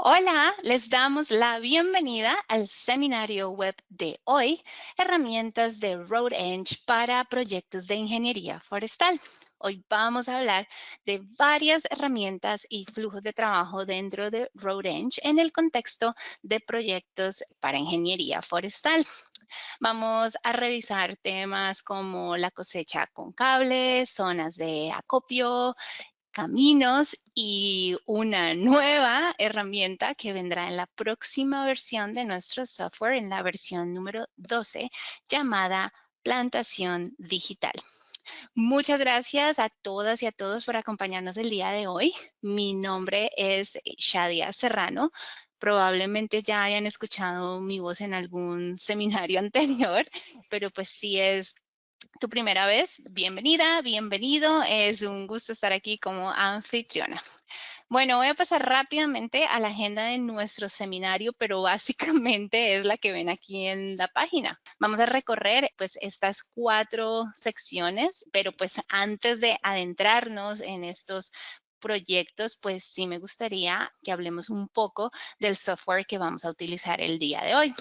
Hola, les damos la bienvenida al seminario web de hoy, Herramientas de RoadEng para proyectos de ingeniería forestal. Hoy vamos a hablar de varias herramientas y flujos de trabajo dentro de RoadEng en el contexto de proyectos para ingeniería forestal. Vamos a revisar temas como la cosecha con cables, zonas de acopio, caminos y una nueva herramienta que vendrá en la próxima versión de nuestro software, en la versión número 12, llamada Plantación Digital. Muchas gracias a todas y a todos por acompañarnos el día de hoy. Mi nombre es Shadia Serrano. Probablemente ya hayan escuchado mi voz en algún seminario anterior, pero pues sí es tu primera vez, bienvenida, bienvenido. Es un gusto estar aquí como anfitriona. Bueno, voy a pasar rápidamente a la agenda de nuestro seminario, pero básicamente es la que ven aquí en la página. Vamos a recorrer pues estas 4 secciones, pero pues antes de adentrarnos en estos proyectos, pues sí me gustaría que hablemos un poco del software que vamos a utilizar el día de hoy.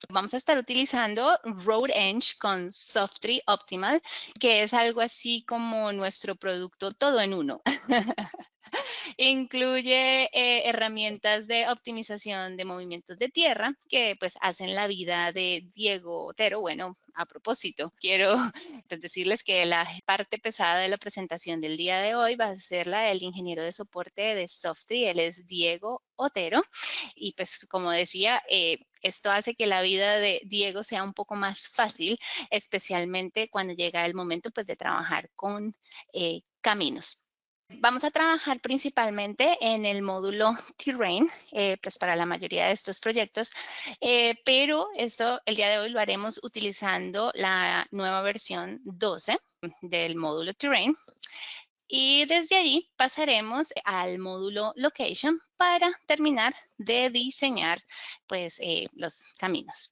Vamos a estar utilizando RoadEng con Softree Optimal, que es algo así como nuestro producto todo en uno. Incluye herramientas de optimización de movimientos de tierra que pues hacen la vida de Diego Otero. Bueno, a propósito, quiero decirles que la parte pesada de la presentación del día de hoy va a ser la del ingeniero de soporte de Softree. Él es Diego Otero. Y pues como decía, esto hace que la vida de Diego sea un poco más fácil, especialmente cuando llega el momento pues de trabajar con caminos. Vamos a trabajar principalmente en el módulo Terrain, pues para la mayoría de estos proyectos, pero esto el día de hoy lo haremos utilizando la nueva versión 12 del módulo Terrain. Y desde allí pasaremos al módulo Location para terminar de diseñar pues, los caminos.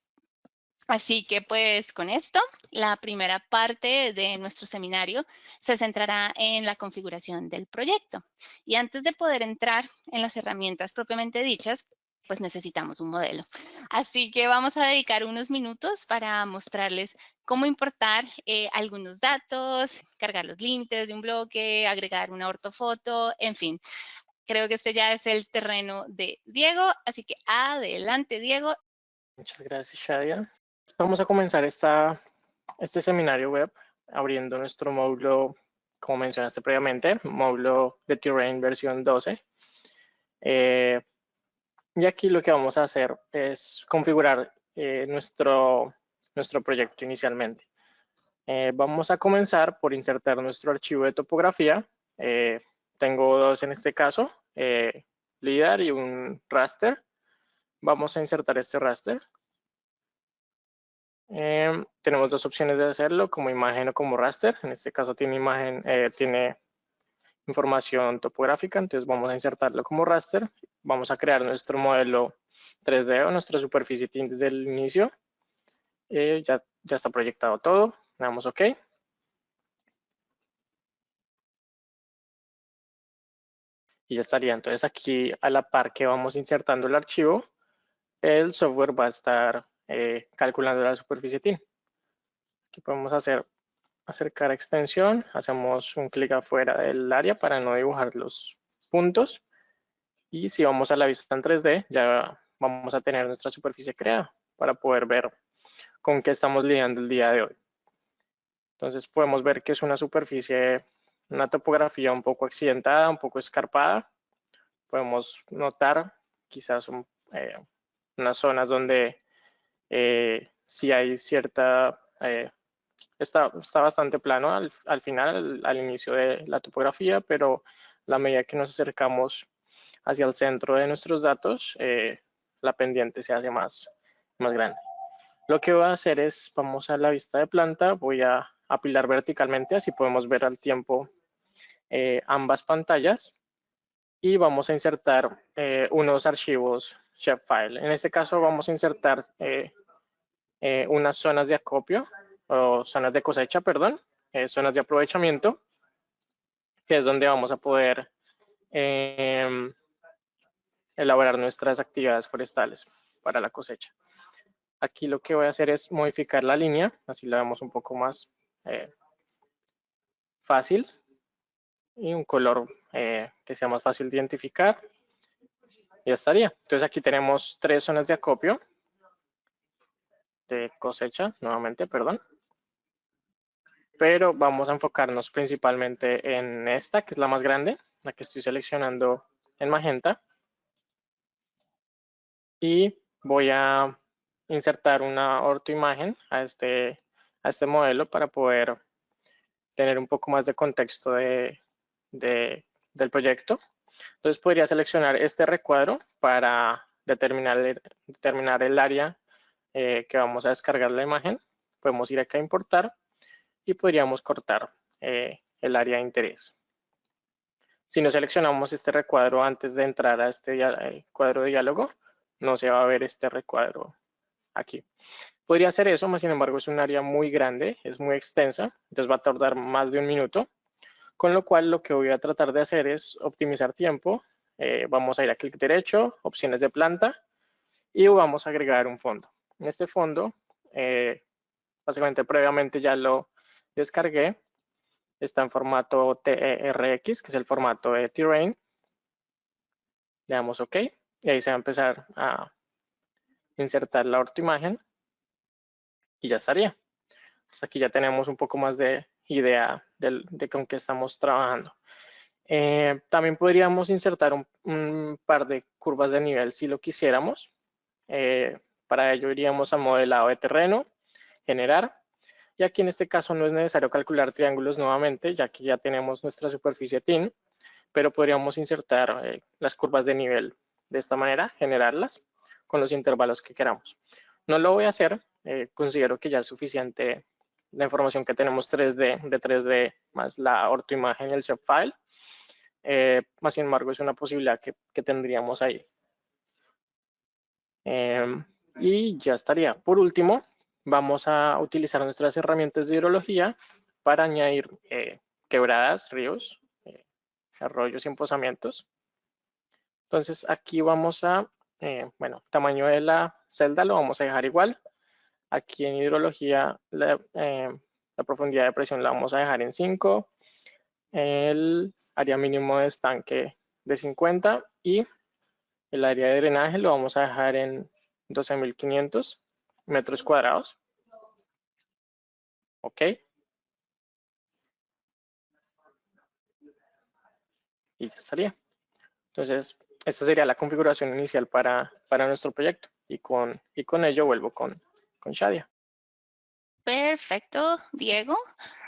Así que pues con esto, la primera parte de nuestro seminario se centrará en la configuración del proyecto. Y antes de poder entrar en las herramientas propiamente dichas, pues necesitamos un modelo. Así que vamos a dedicar unos minutos para mostrarles cómo importar algunos datos, cargar los límites de un bloque, agregar una ortofoto, en fin. Creo que este ya es el terreno de Diego, así que adelante, Diego. Muchas gracias, Shadia. Vamos a comenzar este seminario web abriendo nuestro módulo, como mencionaste previamente, módulo de Terrain versión 12. Y aquí lo que vamos a hacer es configurar nuestro proyecto inicialmente. Vamos a comenzar por insertar nuestro archivo de topografía. Tengo dos en este caso, LIDAR y un raster. Vamos a insertar este raster. Tenemos dos opciones de hacerlo, como imagen o como raster. En este caso tiene tiene información topográfica, entonces vamos a insertarlo como raster. Vamos a crear nuestro modelo 3D o nuestra superficie TIN desde el inicio. Ya está proyectado todo. Le damos OK. Y ya estaría. Entonces aquí a la par que vamos insertando el archivo, el software va a estar calculando la superficie TIN. Aquí podemos acercar extensión, hacemos un clic afuera del área para no dibujar los puntos. Y si vamos a la vista en 3D, ya vamos a tener nuestra superficie creada para poder ver con qué estamos lidiando el día de hoy. Entonces podemos ver que es una superficie, una topografía un poco accidentada, un poco escarpada. Podemos notar quizás unas zonas donde sí hay cierta... está bastante plano al final, al inicio de la topografía, pero a la medida que nos acercamos hacia el centro de nuestros datos, la pendiente se hace más grande. Lo que voy a hacer es, vamos a la vista de planta, voy a apilar verticalmente, así podemos ver al tiempo ambas pantallas, y vamos a insertar unos archivos shapefile. En este caso vamos a insertar unas zonas de acopio, o zonas de cosecha, perdón, zonas de aprovechamiento, que es donde vamos a poder elaborar nuestras actividades forestales para la cosecha. Aquí lo que voy a hacer es modificar la línea, así la vemos un poco más fácil y un color que sea más fácil de identificar. Ya estaría. Entonces aquí tenemos 3 zonas de acopio, de cosecha, nuevamente, perdón. Pero vamos a enfocarnos principalmente en esta, que es la más grande, la que estoy seleccionando en magenta. Y voy a insertar una ortoimagen a este modelo para poder tener un poco más de contexto del proyecto. Entonces podría seleccionar este recuadro para determinar el área que vamos a descargar la imagen. Podemos ir acá a importar y podríamos cortar el área de interés. Si no seleccionamos este recuadro antes de entrar a este cuadro de diálogo, no se va a ver este recuadro aquí. Podría hacer eso, mas sin embargo es un área muy grande, es muy extensa, entonces va a tardar más de 1 minuto, con lo cual lo que voy a tratar de hacer es optimizar tiempo. Vamos a ir a clic derecho, opciones de planta, y vamos a agregar un fondo. En este fondo, básicamente previamente ya lo descargué, está en formato TRX, que es el formato de Terrain. Le damos OK, y ahí se va a empezar a insertar la ortoimagen, y ya estaría. Entonces aquí ya tenemos un poco más de idea de con qué estamos trabajando. También podríamos insertar un par de curvas de nivel si lo quisiéramos. Para ello iríamos a modelado de terreno, generar, y aquí en este caso no es necesario calcular triángulos nuevamente, ya que ya tenemos nuestra superficie TIN, pero podríamos insertar las curvas de nivel de esta manera, generarlas con los intervalos que queramos. No lo voy a hacer, considero que ya es suficiente la información que tenemos 3D, de 3D más la ortoimagen y el shapefile. Más sin embargo es una posibilidad que tendríamos ahí. Y ya estaría. Por último, vamos a utilizar nuestras herramientas de hidrología para añadir quebradas, ríos, arroyos y empozamientos. Entonces aquí vamos a, tamaño de la celda lo vamos a dejar igual. Aquí en hidrología la profundidad de presión la vamos a dejar en 5. El área mínimo de estanque de 50 y el área de drenaje lo vamos a dejar en 12.500 metros cuadrados. Ok. Y ya estaría. Entonces, esta sería la configuración inicial para nuestro proyecto. Y con ello vuelvo con Shadia. Perfecto, Diego.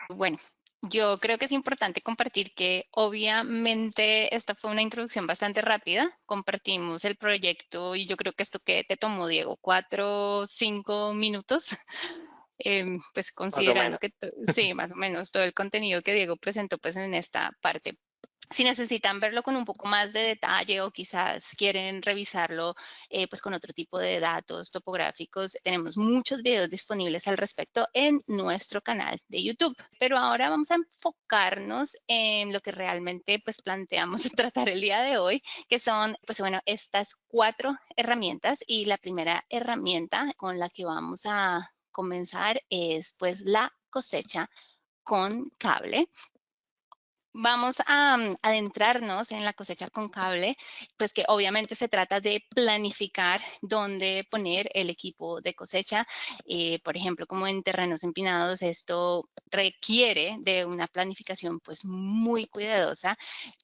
Bueno, yo creo que es importante compartir que obviamente esta fue una introducción bastante rápida. Compartimos el proyecto y yo creo que esto que te tomó, Diego, 4 o 5 minutos. Pues considerando que sí, más o menos todo el contenido que Diego presentó pues en esta parte. Si necesitan verlo con un poco más de detalle o quizás quieren revisarlo pues con otro tipo de datos topográficos, tenemos muchos videos disponibles al respecto en nuestro canal de YouTube. Pero ahora vamos a enfocarnos en lo que realmente pues planteamos tratar el día de hoy, que son pues bueno estas 4 herramientas, y la primera herramienta con la que vamos a comenzar es pues la cosecha con cable. Vamos a adentrarnos en la cosecha con cable, pues que obviamente se trata de planificar dónde poner el equipo de cosecha. Por ejemplo, como en terrenos empinados, esto requiere de una planificación pues muy cuidadosa,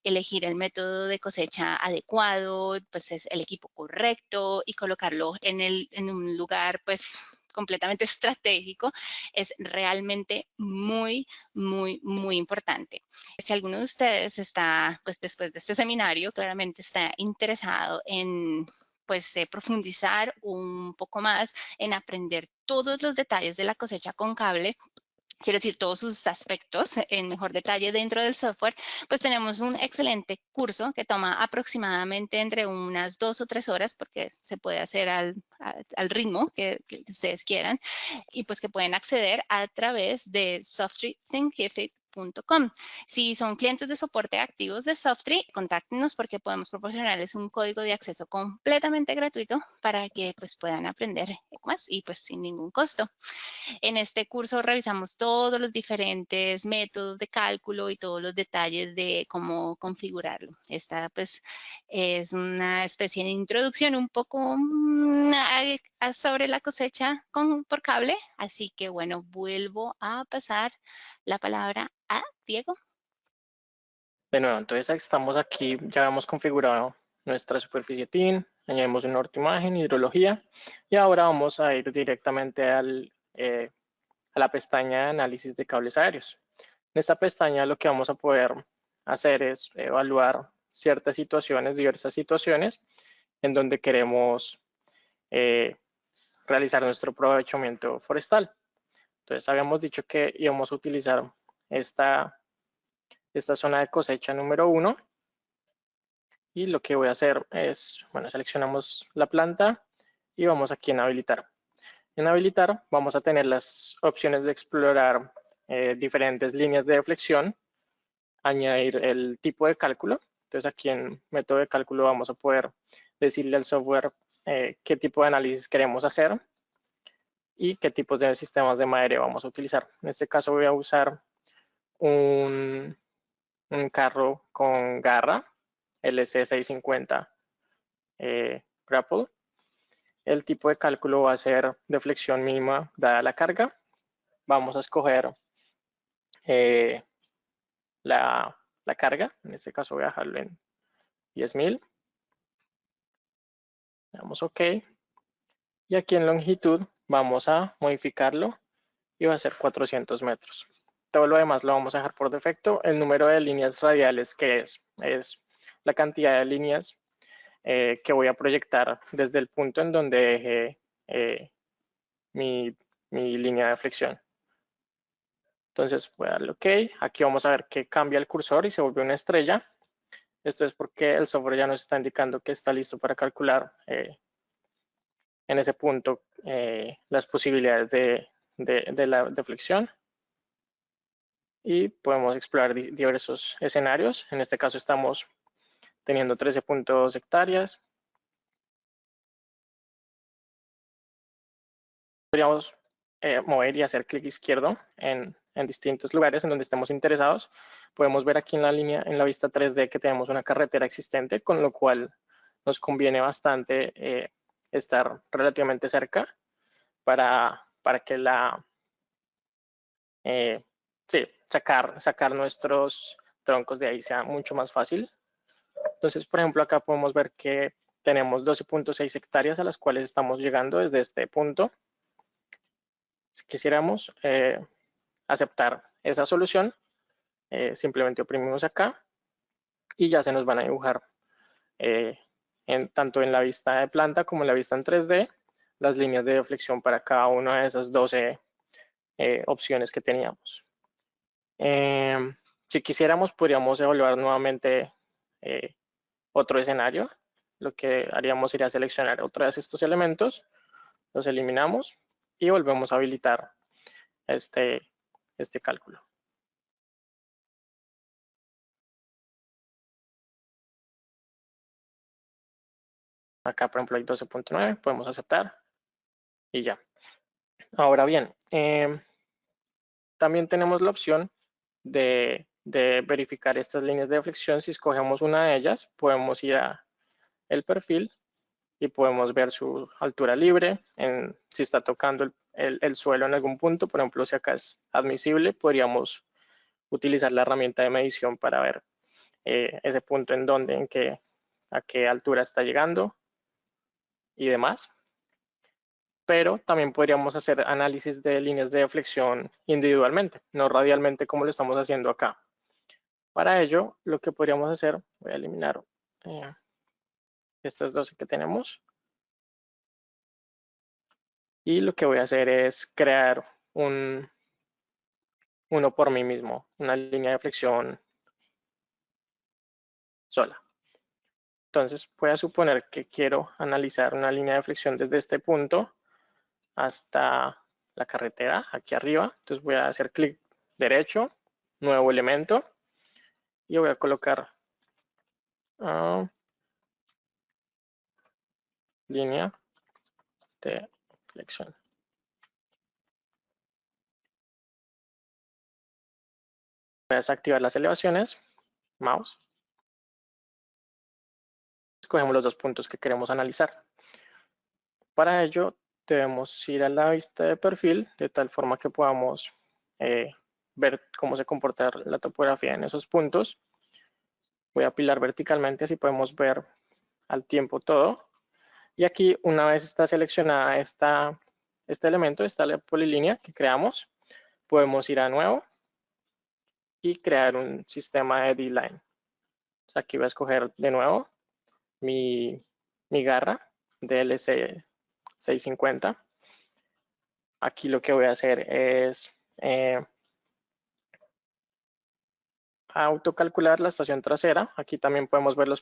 elegir el método de cosecha adecuado, pues es el equipo correcto y colocarlo en un lugar pues completamente estratégico, es realmente muy, muy, muy importante. Si alguno de ustedes está, pues después de este seminario, claramente está interesado en pues profundizar un poco más en aprender todos los detalles de la cosecha con cable, quiero decir, todos sus aspectos en mejor detalle dentro del software, pues tenemos un excelente curso que toma aproximadamente entre unas 2 o 3 horas, porque se puede hacer al ritmo que ustedes quieran, y pues que pueden acceder a través de softtreethinkific.com. Si son clientes de soporte activos de Softree, contáctenos porque podemos proporcionarles un código de acceso completamente gratuito para que pues, puedan aprender más y pues sin ningún costo. En este curso revisamos todos los diferentes métodos de cálculo y todos los detalles de cómo configurarlo. Esta pues es una especie de introducción un poco sobre la cosecha por cable, así que bueno, vuelvo a pasar la palabra a Diego. De nuevo, entonces estamos aquí, ya hemos configurado nuestra superficie TIN, añadimos una imagen, hidrología, y ahora vamos a ir directamente a la pestaña de análisis de cables aéreos. En esta pestaña lo que vamos a poder hacer es evaluar ciertas situaciones, diversas situaciones, en donde queremos realizar nuestro aprovechamiento forestal. Entonces habíamos dicho que íbamos a utilizar esta zona de cosecha número 1, y lo que voy a hacer es, bueno, seleccionamos la planta y vamos aquí en habilitar. En habilitar vamos a tener las opciones de explorar diferentes líneas de deflexión, añadir el tipo de cálculo. Entonces aquí en método de cálculo vamos a poder decirle al software qué tipo de análisis queremos hacer y qué tipos de sistemas de madereo vamos a utilizar. En este caso voy a usar un carro con garra LC650 grapple. El tipo de cálculo va a ser deflexión mínima dada la carga. Vamos a escoger la carga. En este caso voy a dejarlo en 10.000. Le damos OK. Y aquí en longitud vamos a modificarlo y va a ser 400 metros. Todo lo demás lo vamos a dejar por defecto. El número de líneas radiales que es la cantidad de líneas que voy a proyectar desde el punto en donde deje mi línea de flexión. Entonces voy a darle OK. Aquí vamos a ver que cambia el cursor y se vuelve una estrella. Esto es porque el software ya nos está indicando que está listo para calcular en ese punto las posibilidades de la deflexión. Y podemos explorar diversos escenarios. En este caso estamos teniendo 13.2 hectáreas. Podríamos mover y hacer clic izquierdo en distintos lugares en donde estemos interesados. Podemos ver aquí en la línea, en la vista 3D, que tenemos una carretera existente, con lo cual nos conviene bastante estar relativamente cerca para que sacar nuestros troncos de ahí sea mucho más fácil. Entonces, por ejemplo, acá podemos ver que tenemos 12.6 hectáreas a las cuales estamos llegando desde este punto. Si quisiéramos aceptar esa solución, simplemente oprimimos acá y ya se nos van a dibujar tanto en la vista de planta como en la vista en 3D las líneas de deflexión para cada una de esas 12 opciones que teníamos. Si quisiéramos, podríamos evaluar nuevamente otro escenario. Lo que haríamos sería seleccionar otra vez estos elementos, los eliminamos y volvemos a habilitar este cálculo. Acá, por ejemplo, hay 12.9, podemos aceptar y ya. Ahora bien, también tenemos la opción de verificar estas líneas de deflexión. Si escogemos una de ellas, podemos ir a el perfil y podemos ver su altura libre, si está tocando el suelo en algún punto. Por ejemplo, si acá es admisible, podríamos utilizar la herramienta de medición para ver ese punto a qué altura está llegando y demás. Pero también podríamos hacer análisis de líneas de deflexión individualmente, no radialmente como lo estamos haciendo acá. Para ello, lo que podríamos hacer, voy a eliminar estas 12 que tenemos. Y lo que voy a hacer es crear uno por mí mismo, una línea de flexión sola. Entonces voy a suponer que quiero analizar una línea de flexión desde este punto hasta la carretera, aquí arriba. Entonces voy a hacer clic derecho nuevo elemento y voy a colocar línea de flexión. Voy a desactivar las elevaciones, mouse. Escogemos los dos puntos que queremos analizar. Para ello debemos ir a la vista de perfil de tal forma que podamos ver cómo se comporta la topografía en esos puntos. Voy a apilar verticalmente, así podemos ver al tiempo todo. Y aquí, una vez está seleccionada este elemento, esta polilínea que creamos, podemos ir a nuevo y crear un sistema de D-line. Aquí voy a escoger de nuevo mi garra DLC 650. Aquí lo que voy a hacer es autocalcular la estación trasera. Aquí también podemos ver los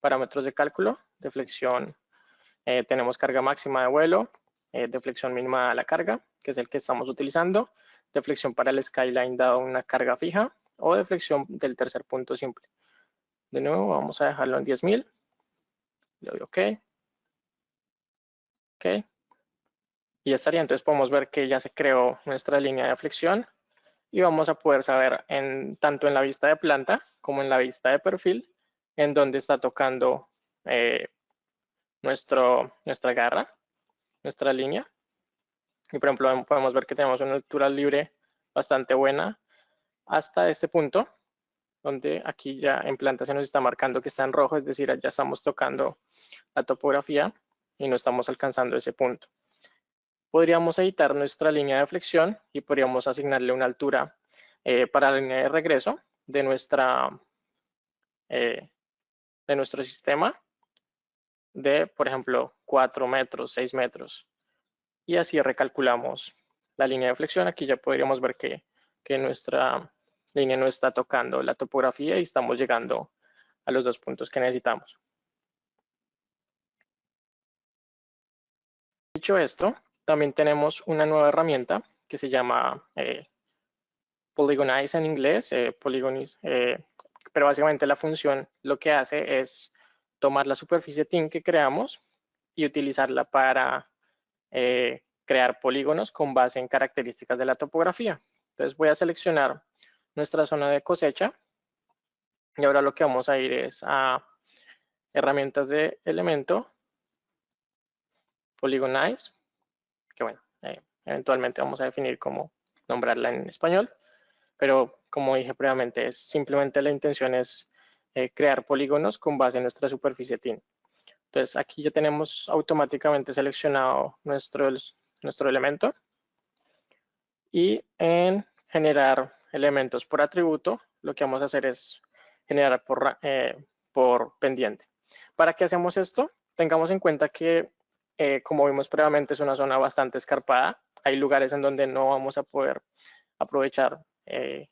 parámetros de cálculo. De flexión tenemos carga máxima de vuelo, de flexión mínima a la carga, que es el que estamos utilizando, de flexión para el skyline dado una carga fija, o de flexión del tercer punto simple. De nuevo vamos a dejarlo en 10.000. Le doy OK. OK. Y ya estaría. Entonces podemos ver que ya se creó nuestra línea de flexión y vamos a poder saber tanto en la vista de planta como en la vista de perfil en dónde está tocando nuestra garra, nuestra línea. Y por ejemplo podemos ver que tenemos una altura libre bastante buena hasta este punto, donde aquí ya en planta se nos está marcando que está en rojo, es decir, ya estamos tocando la topografía y no estamos alcanzando ese punto. Podríamos editar nuestra línea de flexión y podríamos asignarle una altura para la línea de regreso de nuestro sistema de, por ejemplo, 4 metros, 6 metros. Y así recalculamos la línea de flexión. Aquí ya podríamos ver que nuestra línea no está tocando la topografía y estamos llegando a los dos puntos que necesitamos. Dicho esto, también tenemos una nueva herramienta que se llama Polygonize en inglés, pero básicamente la función lo que hace es tomar la superficie TIN que creamos y utilizarla para crear polígonos con base en características de la topografía. Entonces voy a seleccionar nuestra zona de cosecha y ahora lo que vamos a ir es a herramientas de elemento, Polygonize, que bueno, eventualmente vamos a definir cómo nombrarla en español, pero como dije previamente, simplemente la intención es crear polígonos con base en nuestra superficie TIN. Entonces aquí ya tenemos automáticamente seleccionado nuestro elemento y en generar elementos por atributo, lo que vamos a hacer es generar por pendiente. ¿Para qué hacemos esto? Tengamos en cuenta que, como vimos previamente, es una zona bastante escarpada. Hay lugares en donde no vamos a poder aprovechar de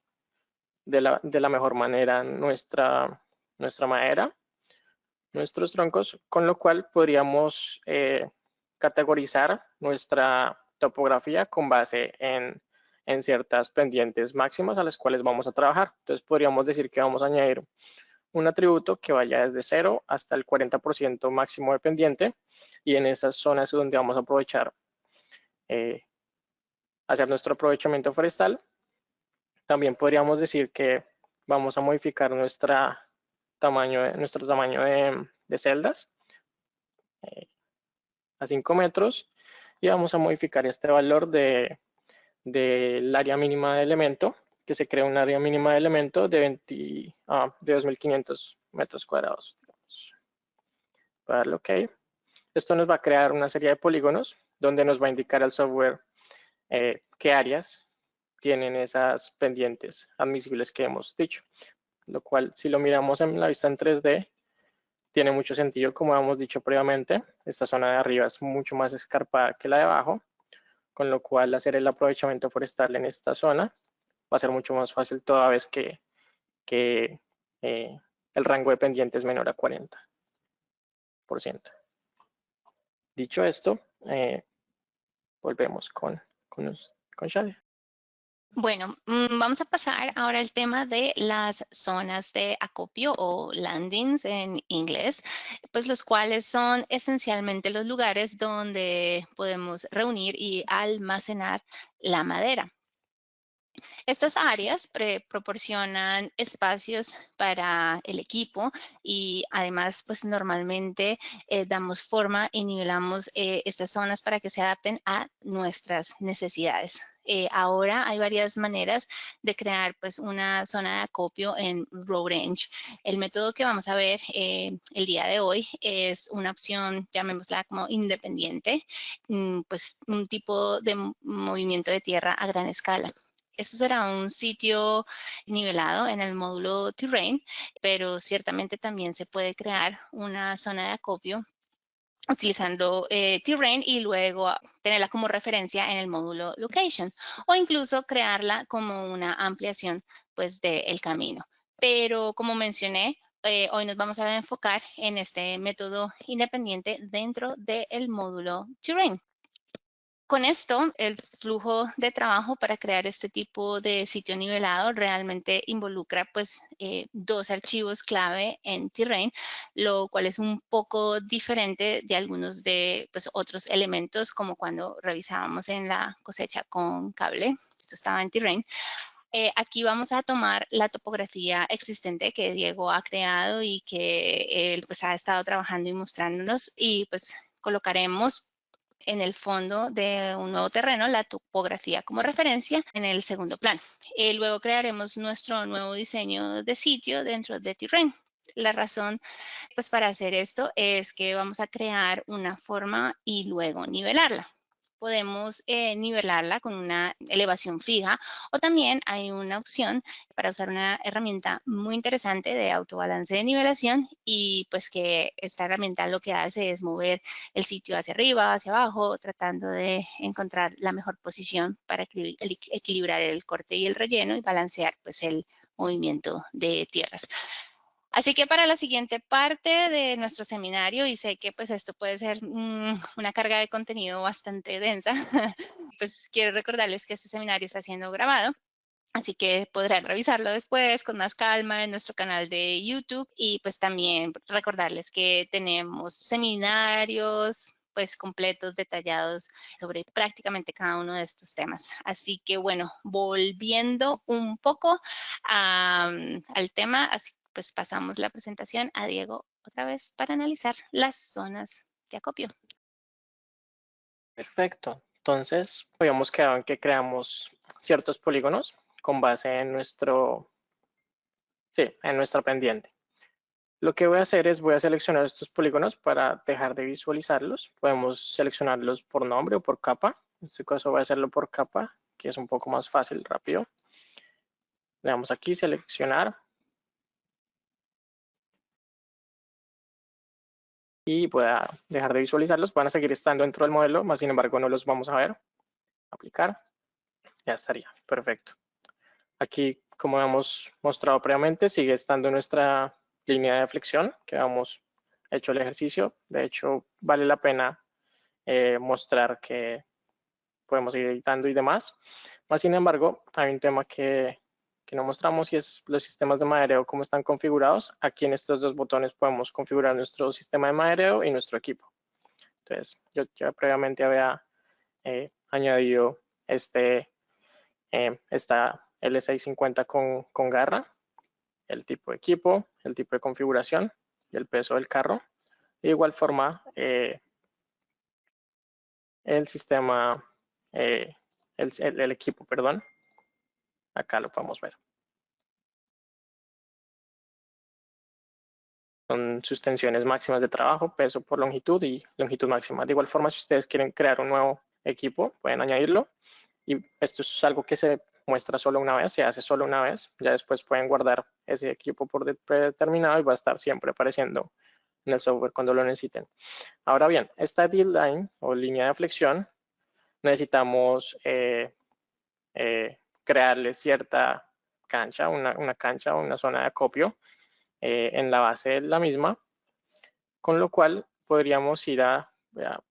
la mejor manera nuestra madera, nuestros troncos, con lo cual podríamos categorizar nuestra topografía con base en ciertas pendientes máximas a las cuales vamos a trabajar. Entonces podríamos decir que vamos a añadir un atributo que vaya desde 0 hasta el 40% máximo de pendiente y en esas zonas es donde vamos a aprovechar hacer nuestro aprovechamiento forestal. También podríamos decir que vamos a modificar nuestro tamaño de celdas a 5 metros y vamos a modificar este valor del área mínima de elemento, que se crea un área mínima de elemento de 2.500 metros cuadrados. Voy a darle OK. Esto nos va a crear una serie de polígonos donde nos va a indicar al software qué áreas tienen esas pendientes admisibles que hemos dicho, lo cual si lo miramos en la vista en 3D tiene mucho sentido. Como hemos dicho previamente, esta zona de arriba es mucho más escarpada que la de abajo, con lo cual hacer el aprovechamiento forestal en esta zona va a ser mucho más fácil toda vez que el rango de pendiente es menor a 40%. Dicho esto, volvemos con Shadi. Bueno, vamos a pasar ahora al tema de las zonas de acopio o landings en inglés, pues los cuales son esencialmente los lugares donde podemos reunir y almacenar la madera. Estas áreas proporcionan espacios para el equipo y además, pues normalmente damos forma y nivelamos estas zonas para que se adapten a nuestras necesidades. Ahora hay varias maneras de crear pues una zona de acopio en RoadEng. El método que vamos a ver el día de hoy es una opción, llamémosla como independiente, pues un tipo de movimiento de tierra a gran escala. Eso será un sitio nivelado en el módulo Terrain, pero ciertamente también se puede crear una zona de acopio utilizando Terrain y luego tenerla como referencia en el módulo Location o incluso crearla como una ampliación pues del camino. Pero como mencioné, hoy nos vamos a enfocar en este método independiente dentro del módulo Terrain. Con esto, el flujo de trabajo para crear este tipo de sitio nivelado realmente involucra pues dos archivos clave en Terrain, lo cual es un poco diferente de algunos de pues, otros elementos como cuando revisábamos en la cosecha con cable. Esto estaba en Terrain. Aquí vamos a tomar la topografía existente que Diego ha creado y que él pues ha estado trabajando y mostrándonos y pues colocaremos en el fondo de un nuevo terreno la topografía como referencia en el segundo plano. Luego crearemos nuestro nuevo diseño de sitio dentro de Terrain. La razón pues para hacer esto es que vamos a crear una forma y luego nivelarla. Podemos nivelarla con una elevación fija o también hay una opción para usar una herramienta muy interesante de autobalance de nivelación y pues que esta herramienta lo que hace es mover el sitio hacia arriba, hacia abajo, tratando de encontrar la mejor posición para equilibrar el corte y el relleno y balancear pues el movimiento de tierras. Así que para la siguiente parte de nuestro seminario, y sé que pues esto puede ser una carga de contenido bastante densa, pues quiero recordarles que este seminario está siendo grabado. Así que podrán revisarlo después con más calma en nuestro canal de YouTube y pues también recordarles que tenemos seminarios pues completos, detallados sobre prácticamente cada uno de estos temas. Así que bueno, volviendo un poco al tema, así pues pasamos la presentación a Diego otra vez para analizar las zonas de acopio. Perfecto. Entonces, habíamos quedado en que creamos ciertos polígonos con base en en nuestra pendiente. Lo que voy a hacer es voy a seleccionar estos polígonos para dejar de visualizarlos. Podemos seleccionarlos por nombre o por capa. En este caso voy a hacerlo por capa, que es un poco más fácil, rápido. Le damos aquí, seleccionar. Y voy a dejar de visualizarlos. Van a seguir estando dentro del modelo, más sin embargo no los vamos a ver. Aplicar. Ya estaría. Perfecto. Aquí, como hemos mostrado previamente, sigue estando nuestra línea de flexión que hemos hecho el ejercicio. De hecho, vale la pena mostrar que podemos ir editando y demás. Más sin embargo, hay un tema que no mostramos y es los sistemas de madereo, cómo están configurados. Aquí en estos dos botones podemos configurar nuestro sistema de madereo y nuestro equipo. Entonces, yo ya previamente había añadido esta L650 con garra, el tipo de equipo, el tipo de configuración y el peso del carro. De igual forma, el sistema, el equipo, perdón, acá lo podemos ver. Son sus tensiones máximas de trabajo, peso por longitud y longitud máxima. De igual forma, si ustedes quieren crear un nuevo equipo, pueden añadirlo. Y esto es algo que se muestra solo una vez, se hace solo una vez. Ya después pueden guardar ese equipo por predeterminado y va a estar siempre apareciendo en el software cuando lo necesiten. Ahora bien, esta D-line o línea de flexión, necesitamos crearle cierta cancha, una cancha o una zona de acopio en la base de la misma, con lo cual podríamos ir voy a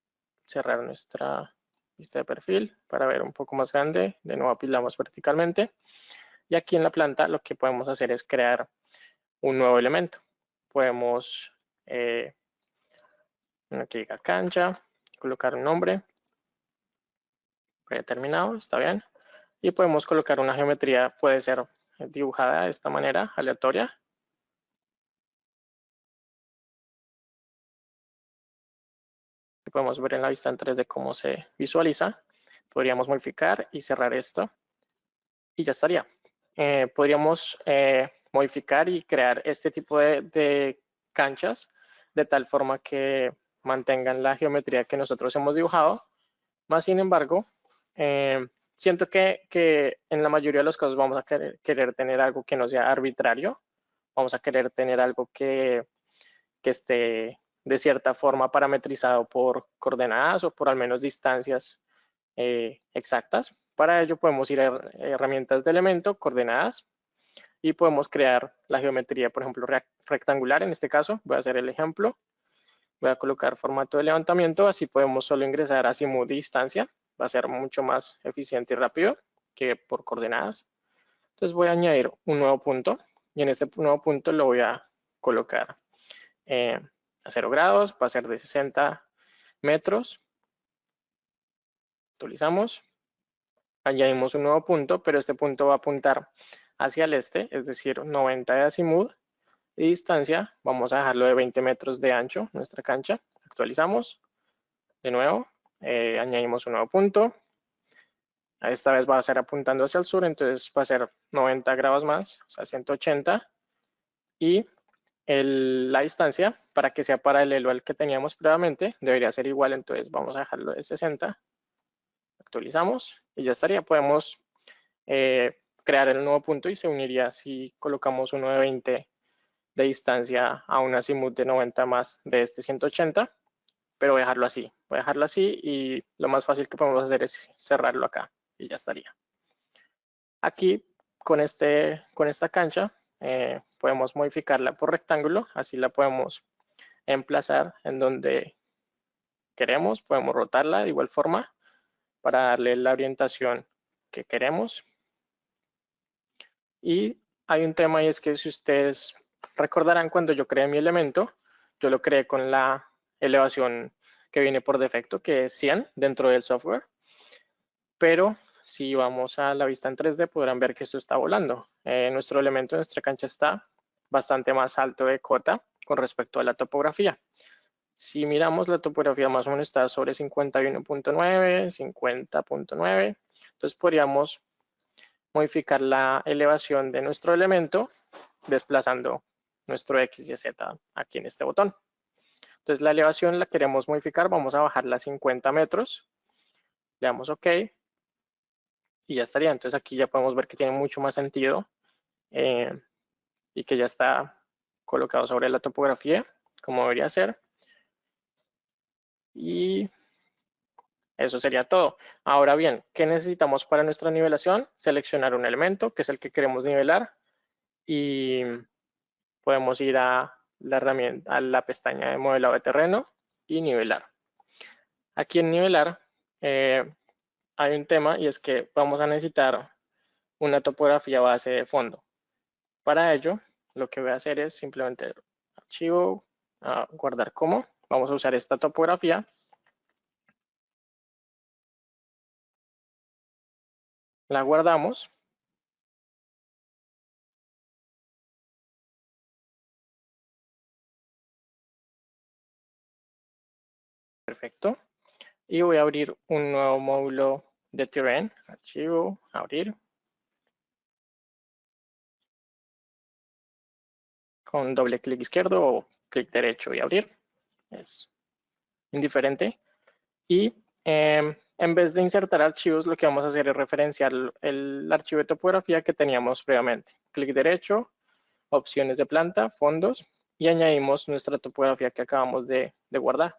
cerrar nuestra vista de perfil, para ver un poco más grande. De nuevo apilamos verticalmente. Y aquí en la planta lo que podemos hacer es crear un nuevo elemento. Podemos, aquí diga cancha, colocar un nombre predeterminado, está bien. Y podemos colocar una geometría, puede ser dibujada de esta manera, aleatoria. Podemos ver en la vista en 3D cómo se visualiza. Podríamos modificar y cerrar esto y ya estaría. Podríamos modificar y crear este tipo de canchas de tal forma que mantengan la geometría que nosotros hemos dibujado. Más sin embargo, siento que en la mayoría de los casos vamos a querer tener algo que no sea arbitrario. Vamos a querer tener algo que esté de cierta forma parametrizado por coordenadas o por al menos distancias exactas. Para ello podemos ir a herramientas de elemento, coordenadas, y podemos crear la geometría, por ejemplo, rectangular. En este caso, voy a hacer el ejemplo. Voy a colocar formato de levantamiento, así podemos solo ingresar azimut y distancia. Va a ser mucho más eficiente y rápido que por coordenadas. Entonces voy a añadir un nuevo punto y en este nuevo punto lo voy a colocar a 0 grados, va a ser de 60 metros. Actualizamos. Añadimos un nuevo punto, pero este punto va a apuntar hacia el este, es decir, 90 de azimut. Y distancia, vamos a dejarlo de 20 metros de ancho, nuestra cancha. Actualizamos. De nuevo, añadimos un nuevo punto. Esta vez va a ser apuntando hacia el sur, entonces va a ser 90 grados más, o sea, 180. Y la distancia, para que sea paralelo al que teníamos previamente, debería ser igual, entonces vamos a dejarlo de 60. Actualizamos y ya estaría. Podemos crear el nuevo punto y se uniría si colocamos uno de 20 de distancia a un azimut de 90 más de este 180, pero voy a dejarlo así. Voy a dejarlo así y lo más fácil que podemos hacer es cerrarlo acá y ya estaría. Aquí con esta cancha podemos modificarla por rectángulo, así la podemos emplazar en donde queremos, podemos rotarla de igual forma para darle la orientación que queremos. Y hay un tema y es que si ustedes recordarán cuando yo creé mi elemento, yo lo creé con la elevación que viene por defecto, que es 100 dentro del software, pero si vamos a la vista en 3D podrán ver que esto está volando. Nuestro elemento, nuestra cancha está bastante más alto de cota con respecto a la topografía. Si miramos la topografía más o menos está sobre 51.9, 50.9, entonces podríamos modificar la elevación de nuestro elemento desplazando nuestro X y Z aquí en este botón. Entonces la elevación la queremos modificar, vamos a bajarla a 50 metros, le damos OK y ya estaría. Entonces aquí ya podemos ver que tiene mucho más sentido y que ya está colocado sobre la topografía como debería ser. Y eso sería todo. Ahora bien, ¿qué necesitamos para nuestra nivelación? Seleccionar un elemento, que es el que queremos nivelar, y podemos ir a la herramienta, a la pestaña de modelado de terreno y nivelar. Aquí en nivelar hay un tema y es que vamos a necesitar una topografía base de fondo. Para ello, lo que voy a hacer es simplemente archivo, guardar como. Vamos a usar esta topografía. La guardamos. Perfecto. Y voy a abrir un nuevo módulo de terrain. Archivo, abrir. Con doble clic izquierdo o clic derecho y abrir. Es indiferente. Y en vez de insertar archivos, lo que vamos a hacer es referenciar el archivo de topografía que teníamos previamente. Clic derecho, opciones de planta, fondos, y añadimos nuestra topografía que acabamos de guardar.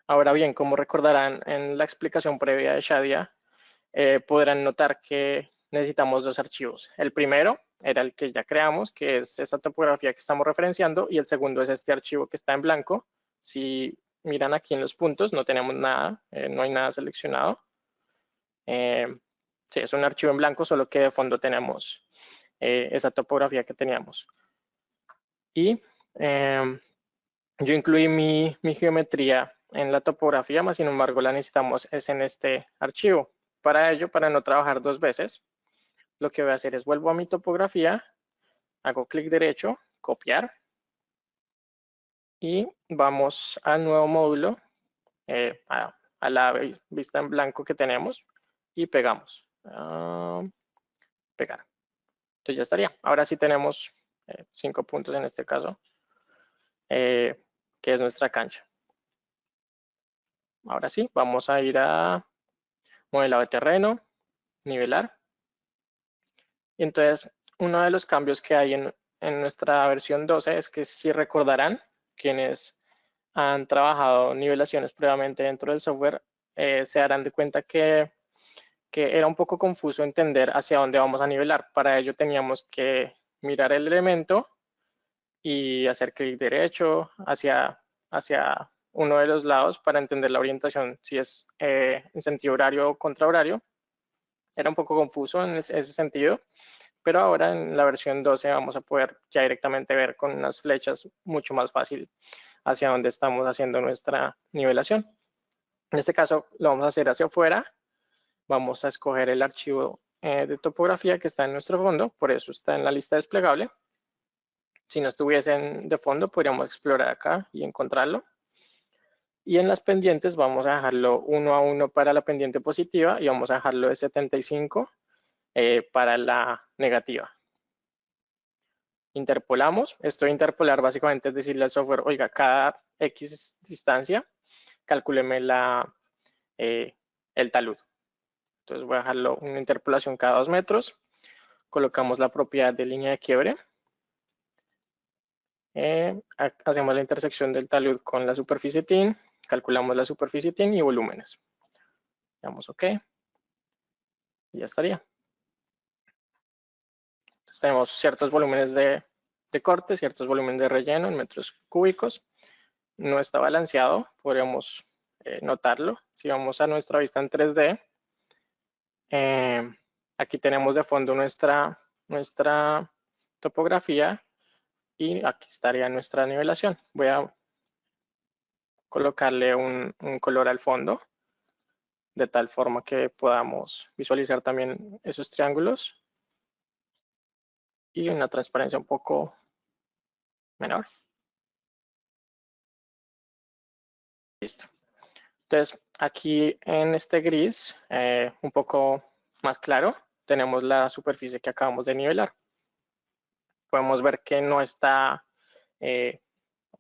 Ahora bien, como recordarán en la explicación previa de Shadia, podrán notar que necesitamos dos archivos. El primero era el que ya creamos, que es esa topografía que estamos referenciando, y el segundo es este archivo que está en blanco. Si miran aquí en los puntos, no tenemos nada, no hay nada seleccionado. Sí, es un archivo en blanco, solo que de fondo tenemos esa topografía que teníamos. Y yo incluí mi geometría en la topografía, más sin embargo la necesitamos es en este archivo. Para ello, para no trabajar dos veces, lo que voy a hacer es vuelvo a mi topografía, hago clic derecho, copiar, y vamos al nuevo módulo, a la vista en blanco que tenemos, y pegamos. Pegar. Entonces ya estaría. Ahora sí tenemos 5 puntos en este caso, que es nuestra cancha. Ahora sí, vamos a ir a modelado de terreno, nivelar. Y entonces, uno de los cambios que hay en nuestra versión 12 es que, si recordarán, quienes han trabajado nivelaciones previamente dentro del software, se darán de cuenta que era un poco confuso entender hacia dónde vamos a nivelar. Para ello teníamos que mirar el elemento y hacer clic derecho hacia uno de los lados para entender la orientación, si es en sentido horario o contrahorario. Era un poco confuso en ese sentido, pero ahora en la versión 12 vamos a poder ya directamente ver con unas flechas mucho más fácil hacia dónde estamos haciendo nuestra nivelación. En este caso lo vamos a hacer hacia afuera. Vamos a escoger el archivo de topografía que está en nuestro fondo, por eso está en la lista desplegable. Si no estuviesen de fondo, podríamos explorar acá y encontrarlo. Y en las pendientes vamos a dejarlo 1 a 1 para la pendiente positiva y vamos a dejarlo de 75 para la negativa. Interpolamos. Esto de interpolar básicamente es decirle al software, oiga, cada X distancia, calcúleme el talud. Entonces voy a dejarlo una interpolación cada 2 metros. Colocamos la propiedad de línea de quiebre. Hacemos la intersección del talud con la superficie TIN. Calculamos la superficie TIN y volúmenes. Damos OK. Y ya estaría. Entonces tenemos ciertos volúmenes de corte, ciertos volúmenes de relleno en metros cúbicos. No está balanceado, podríamos notarlo. Si vamos a nuestra vista en 3D, aquí tenemos de fondo nuestra topografía y aquí estaría nuestra nivelación. Voy a colocarle un color al fondo, de tal forma que podamos visualizar también esos triángulos y una transparencia un poco menor. Listo. Entonces, aquí en este gris, un poco más claro, tenemos la superficie que acabamos de nivelar. Podemos ver que no está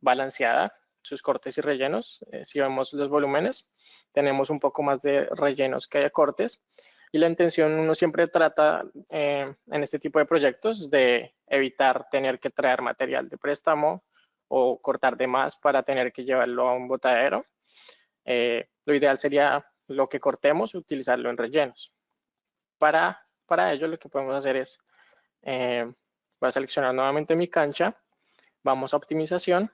balanceada sus cortes y rellenos. Si vemos los volúmenes, tenemos un poco más de rellenos que de cortes. Y la intención, uno siempre trata en este tipo de proyectos de evitar tener que traer material de préstamo o cortar de más para tener que llevarlo a un botadero. Lo ideal sería lo que cortemos, utilizarlo en rellenos. Para ello lo que podemos hacer es, voy a seleccionar nuevamente mi cancha, vamos a optimización,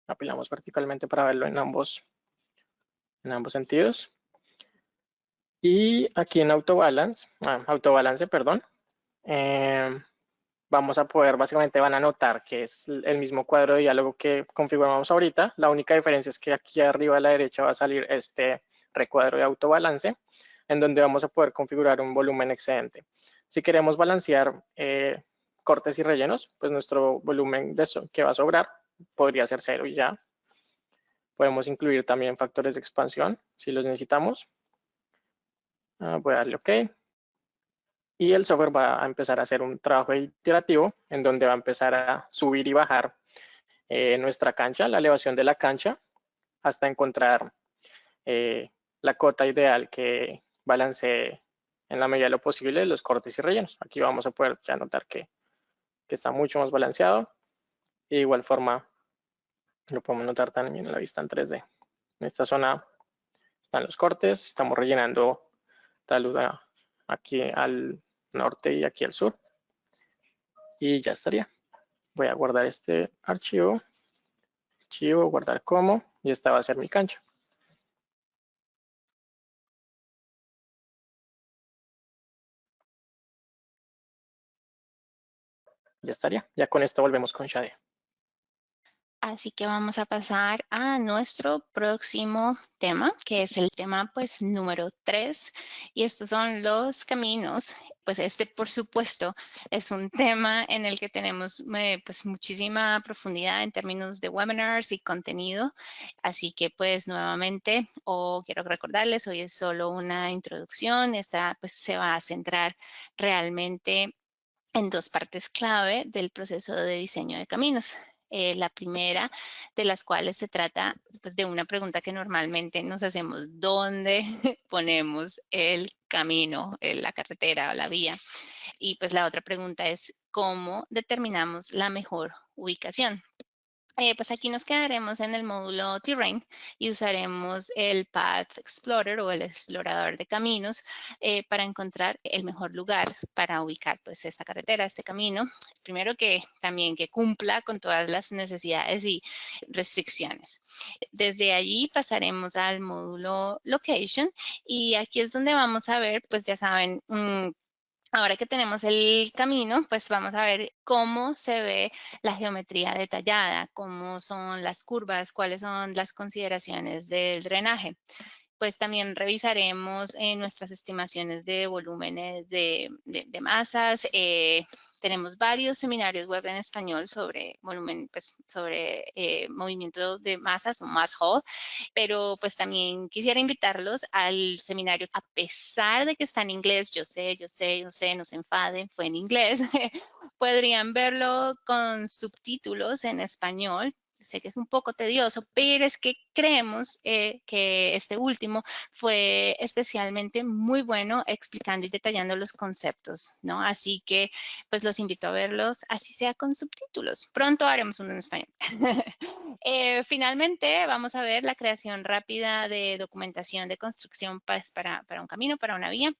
apilamos verticalmente para verlo en ambos sentidos. Y aquí en autobalance, perdón, vamos a poder, básicamente van a notar que es el mismo cuadro de diálogo que configuramos ahorita. La única diferencia es que aquí arriba a la derecha va a salir este recuadro de autobalance, en donde vamos a poder configurar un volumen excedente. Si queremos balancear cortes y rellenos, pues nuestro volumen de eso que va a sobrar podría ser 0 y ya. Podemos incluir también factores de expansión si los necesitamos. Voy a darle OK. Y el software va a empezar a hacer un trabajo iterativo en donde va a empezar a subir y bajar nuestra cancha, la elevación de la cancha, hasta encontrar la cota ideal que balancee en la medida de lo posible los cortes y rellenos. Aquí vamos a poder ya notar que está mucho más balanceado. Y de igual forma lo podemos notar también en la vista en 3D. En esta zona están los cortes, estamos rellenando talud aquí al norte y aquí al sur. Y ya estaría. Voy a guardar este archivo, archivo, guardar como, y esta va a ser mi cancha. Ya estaría. Ya con esto volvemos con Shadia. Así que vamos a pasar a nuestro próximo tema, que es el tema pues número 3, y estos son los caminos. Pues este, por supuesto, es un tema en el que tenemos pues muchísima profundidad en términos de webinars y contenido, así que pues nuevamente, quiero recordarles, hoy es solo una introducción. Esta pues se va a centrar realmente en dos partes clave del proceso de diseño de caminos. La primera de las cuales se trata pues, de una pregunta que normalmente nos hacemos: ¿dónde ponemos el camino, la carretera o la vía? Y pues la otra pregunta es: ¿cómo determinamos la mejor ubicación? Pues aquí nos quedaremos en el módulo Terrain y usaremos el Path Explorer o el explorador de caminos para encontrar el mejor lugar para ubicar pues esta carretera, este camino. Primero que también que cumpla con todas las necesidades y restricciones. Desde allí pasaremos al módulo Location y aquí es donde vamos a ver, pues ya saben, ahora que tenemos el camino, pues vamos a ver cómo se ve la geometría detallada, cómo son las curvas, cuáles son las consideraciones del drenaje. Pues también revisaremos nuestras estimaciones de volúmenes de masas. Tenemos varios seminarios web en español sobre volumen, pues sobre movimiento de masas o mass haul, pero pues también quisiera invitarlos al seminario, a pesar de que está en inglés. Yo sé, no se enfaden, fue en inglés. Podrían verlo con subtítulos en español. Sé que es un poco tedioso, pero es que creemos que este último fue especialmente muy bueno explicando y detallando los conceptos, ¿no? Así que, pues los invito a verlos, así sea con subtítulos. Pronto haremos uno en español. Finalmente, vamos a ver la creación rápida de documentación de construcción para un camino, para una vía.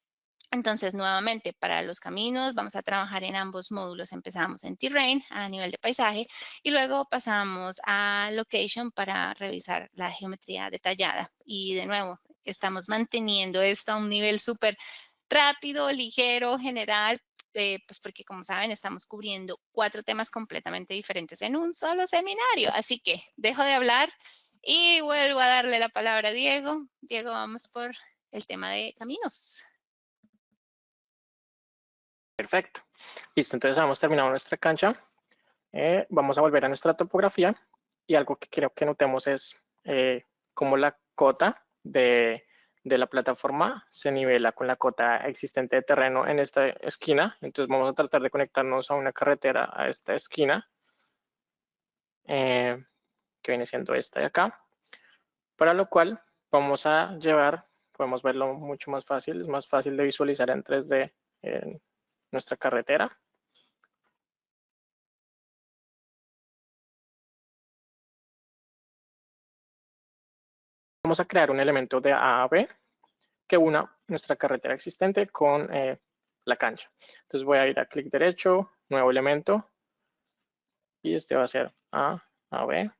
Entonces, nuevamente, para los caminos vamos a trabajar en ambos módulos. Empezamos en Terrain a nivel de paisaje y luego pasamos a Location para revisar la geometría detallada. Y de nuevo, estamos manteniendo esto a un nivel súper rápido, ligero, general, pues porque como saben, estamos cubriendo 4 temas completamente diferentes en un solo seminario. Así que dejo de hablar y vuelvo a darle la palabra a Diego. Diego, vamos por el tema de caminos. Perfecto. Listo, entonces hemos terminado nuestra cancha. Vamos a volver a nuestra topografía y algo que quiero que notemos es cómo la cota de la plataforma se nivela con la cota existente de terreno en esta esquina. Entonces vamos a tratar de conectarnos a una carretera a esta esquina, que viene siendo esta de acá, para lo cual vamos a llevar, podemos verlo mucho más fácil, es más fácil de visualizar en 3D en nuestra carretera. Vamos a crear un elemento de A a B que una nuestra carretera existente con la cancha. Entonces voy a ir a clic derecho, nuevo elemento, y este va a ser A B.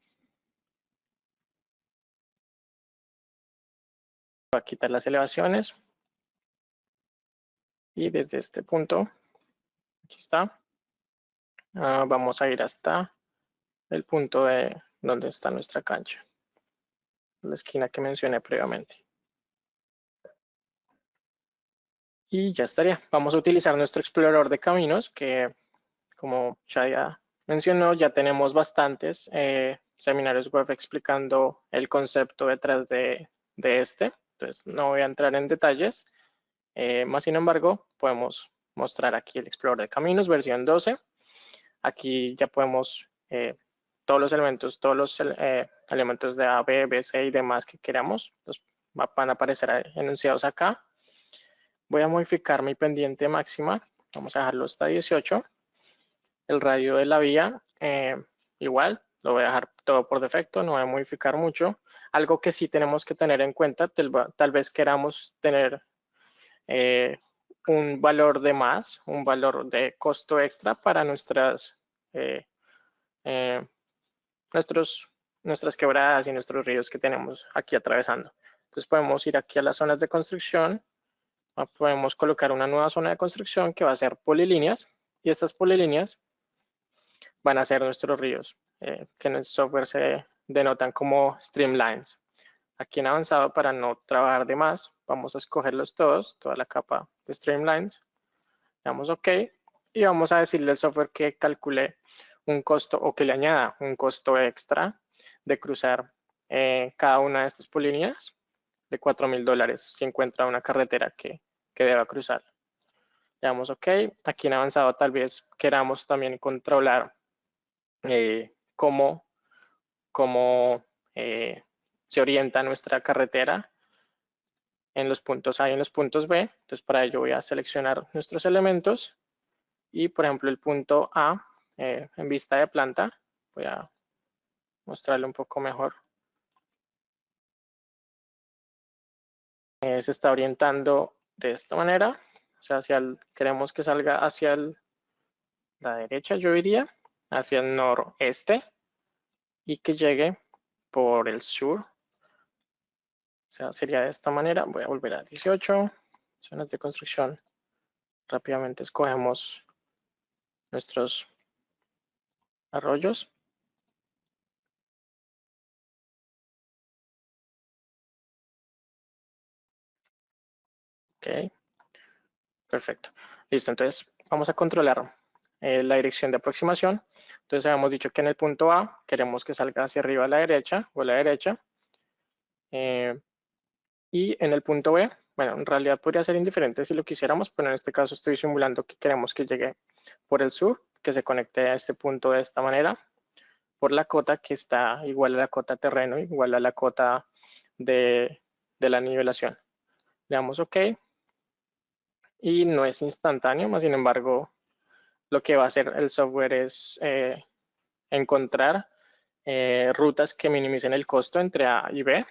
Voy a quitar las elevaciones y desde este punto, aquí está, vamos a ir hasta el punto de donde está nuestra cancha, la esquina que mencioné previamente. Y ya estaría. Vamos a utilizar nuestro explorador de caminos, que como Shadia mencionó, ya tenemos bastantes seminarios web explicando el concepto detrás de este. Entonces no voy a entrar en detalles. Más sin embargo, podemos mostrar aquí el explorador de caminos versión 12. Aquí ya podemos todos los elementos de A, B, B, C y demás que queramos. Los van a aparecer enunciados acá. Voy a modificar mi pendiente máxima. Vamos a dejarlo hasta 18. El radio de la vía, igual, lo voy a dejar todo por defecto, no voy a modificar mucho. Algo que sí tenemos que tener en cuenta, tal vez queramos tener un valor de más, un valor de costo extra para nuestros nuestras quebradas y nuestros ríos que tenemos aquí atravesando. Entonces podemos ir aquí a las zonas de construcción, podemos colocar una nueva zona de construcción que va a ser polilíneas, y estas polilíneas van a ser nuestros ríos, que en el software se denotan como streamlines. Aquí en avanzado, para no trabajar de más, vamos a escogerlos todos, toda la capa de streamlines, damos OK, y vamos a decirle al software que calcule un costo o que le añada un costo extra de cruzar cada una de estas polilíneas de $4,000 si encuentra una carretera que deba cruzar. Le damos OK. Aquí en avanzado tal vez queramos también controlar cómo se orienta nuestra carretera en los puntos A y en los puntos B. Entonces para ello voy a seleccionar nuestros elementos y por ejemplo el punto A en vista de planta, voy a mostrarle un poco mejor. Se está orientando de esta manera, o sea, queremos que salga hacia la derecha, yo diría, hacia el noreste y que llegue por el sur. O sea, sería de esta manera. Voy a volver a 18, zonas de construcción. Rápidamente escogemos nuestros arroyos. Ok, perfecto. Listo, entonces vamos a controlar la dirección de aproximación. Entonces habíamos dicho que en el punto A queremos que salga hacia arriba a la derecha o a la derecha. Y en el punto B, bueno, en realidad podría ser indiferente si lo quisiéramos, pero en este caso estoy simulando que queremos que llegue por el sur, que se conecte a este punto de esta manera, por la cota que está igual a la cota terreno, igual a la cota de la nivelación. Le damos OK. Y no es instantáneo, más sin embargo, lo que va a hacer el software es encontrar rutas que minimicen el costo entre A y B.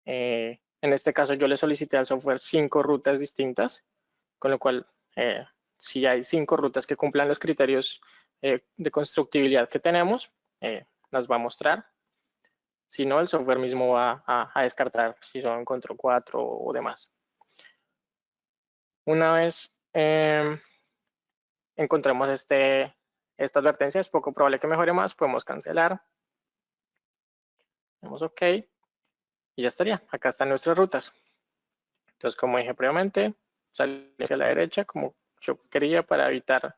En este caso yo le solicité al software 5 rutas distintas, con lo cual si hay 5 rutas que cumplan los criterios de constructibilidad que tenemos, las va a mostrar. Si no, el software mismo va a descartar si solo encontró 4 o demás. Una vez encontremos esta advertencia, es poco probable que mejore más, podemos cancelar. Damos OK y ya estaría. Acá están nuestras rutas. Entonces, como dije previamente, sale hacia la derecha como yo quería para evitar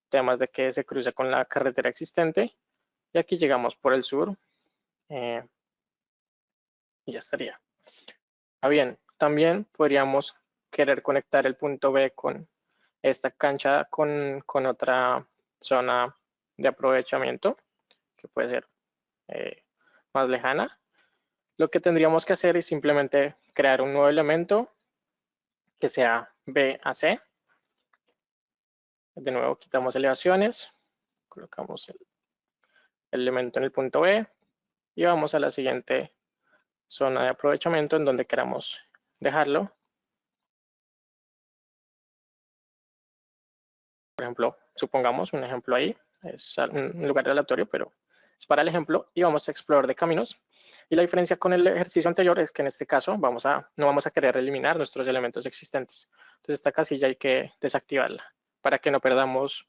temas de que se cruce con la carretera existente. Y aquí llegamos por el sur y ya estaría. Bien, también podríamos querer conectar el punto B con esta cancha con otra zona de aprovechamiento que puede ser más lejana. Lo que tendríamos que hacer es simplemente crear un nuevo elemento que sea B a C. De nuevo quitamos elevaciones, colocamos el elemento en el punto B y vamos a la siguiente zona de aprovechamiento en donde queramos dejarlo. Por ejemplo, supongamos un ejemplo ahí, es un lugar aleatorio, pero es para el ejemplo, y vamos a explorar de caminos. Y la diferencia con el ejercicio anterior es que en este caso no vamos a querer eliminar nuestros elementos existentes. Entonces esta casilla hay que desactivarla para que no perdamos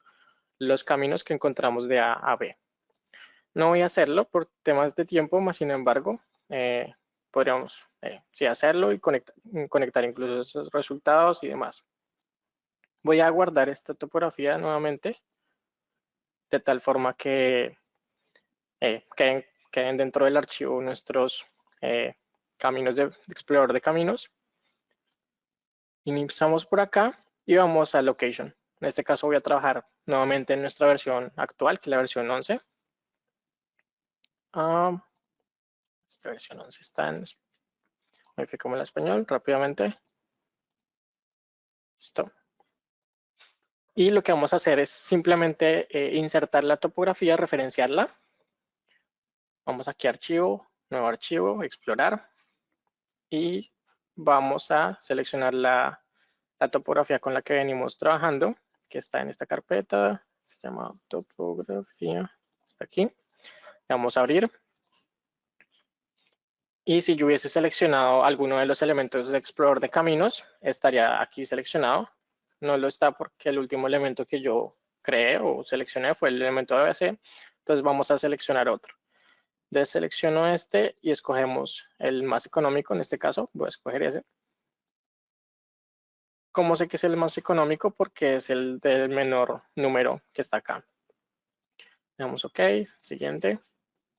los caminos que encontramos de A a B. No voy a hacerlo por temas de tiempo, más sin embargo, podríamos sí hacerlo y conectar incluso esos resultados y demás. Voy a guardar esta topografía nuevamente, de tal forma que queden dentro del archivo nuestros caminos de explorador de caminos. Iniciamos por acá y vamos a Location. En este caso voy a trabajar nuevamente en nuestra versión actual, que es la versión 11. Esta versión 11 está en... Modificamos el español rápidamente. Listo. Y lo que vamos a hacer es simplemente insertar la topografía, referenciarla. Vamos aquí a Archivo, Nuevo Archivo, Explorar. Y vamos a seleccionar la topografía con la que venimos trabajando, que está en esta carpeta. Se llama topografía. Está aquí. Le vamos a abrir. Y si yo hubiese seleccionado alguno de los elementos de explorador de caminos, estaría aquí seleccionado. No lo está porque el último elemento que yo creé o seleccioné fue el elemento ABC. Entonces vamos a seleccionar otro. Deselecciono este y escogemos el más económico. En este caso voy a escoger ese. ¿Cómo sé que es el más económico? Porque es el del menor número que está acá. Le damos OK. Siguiente.